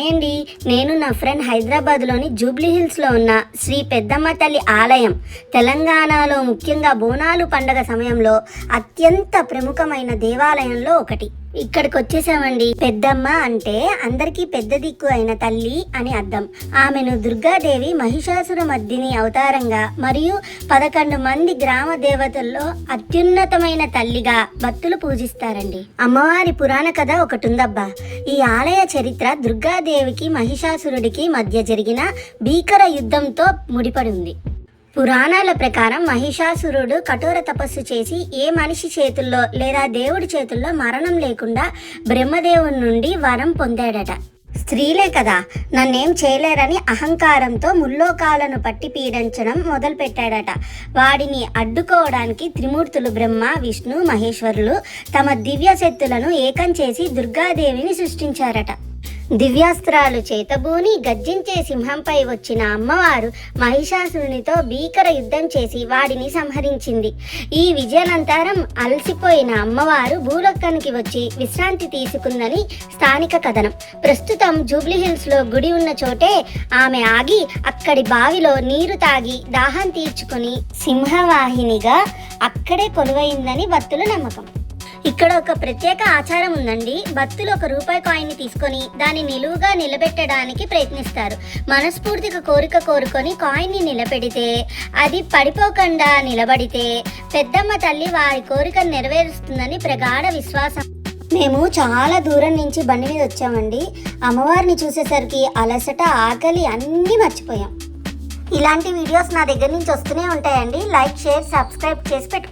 Hi అండి, నేను నా ఫ్రెండ్ హైదరాబాద్లోని జూబ్లీ హిల్స్లో ఉన్న శ్రీ పెద్దమ్మ తల్లి ఆలయం తెలంగాణలో ముఖ్యంగా బోనాలు పండగ సమయంలో అత్యంత ప్రముఖమైన దేవాలయంలో ఒకటి. ఇక్కడికి వచ్చేసామండి. పెద్దమ్మ అంటే అందరికీ పెద్ద దిక్కు అయిన తల్లి అని అర్థం. ఆమెను దుర్గాదేవి మహిషాసుర మర్దిని అవతారంగా మరియు 11 మంది గ్రామ దేవతల్లో అత్యున్నతమైన తల్లిగా భక్తులు పూజిస్తారండి. అమ్మవారి పురాణ కథ ఒకటి ఉందబ్బా. ఈ ఆలయ చరిత్ర దుర్గాదేవికి మహిషాసురుడికి మధ్య జరిగిన భీకర యుద్ధంతో ముడిపడి ఉంది. పురాణాల ప్రకారం మహిషాసురుడు కఠోర తపస్సు చేసి ఏ మనిషి చేతుల్లో లేదా దేవుడి చేతుల్లో మరణం లేకుండా బ్రహ్మదేవుని నుండి వరం పొందాడట. స్త్రీలే కదా, నన్నేం చేయలేరని అహంకారంతో ముల్లోకాలను పట్టి పీడించడం మొదలుపెట్టాడట. వాడిని అడ్డుకోవడానికి త్రిమూర్తులు బ్రహ్మ, విష్ణు, మహేశ్వరులు తమ దివ్య శక్తులను ఏకం చేసి దుర్గాదేవిని సృష్టించారట. దివ్యాస్త్రాలు చేతబూని గర్జించే సింహంపై వచ్చిన అమ్మవారు మహిషాసురునితో భీకర యుద్ధం చేసి వాడిని సంహరించింది. ఈ విజయానంతరం అలసిపోయిన అమ్మవారు భూలోకానికి వచ్చి విశ్రాంతి తీసుకుందని స్థానిక కథనం. ప్రస్తుతం జూబ్లీ హిల్స్లో గుడి ఉన్న చోటే ఆమె ఆగి అక్కడి బావిలో నీరు తాగి దాహం తీర్చుకొని సింహవాహినిగా అక్కడే కొలువైందని భక్తుల నమ్మకం. ఇక్కడ ఒక ప్రత్యేక ఆచారం ఉందండి. భక్తులు ₹1 కాయిన్ని తీసుకొని దాన్ని నిలువుగా నిలబెట్టడానికి ప్రయత్నిస్తారు. మనస్ఫూర్తిగా కోరిక కోరుకొని కాయిన్ని నిలబెడితే అది పడిపోకుండా నిలబడితే పెద్దమ్మ తల్లి వారి కోరికను నెరవేరుస్తుందని ప్రగాఢ విశ్వాసం. మేము చాలా దూరం నుంచి బండి మీద వచ్చామండి. అమ్మవారిని చూసేసరికి అలసట, ఆకలి అన్నీ మర్చిపోయాం. ఇలాంటి వీడియోస్ నా దగ్గర నుంచి వస్తూనే ఉంటాయండి. లైక్, షేర్, సబ్స్క్రైబ్ చేసి పెట్టుకోండి.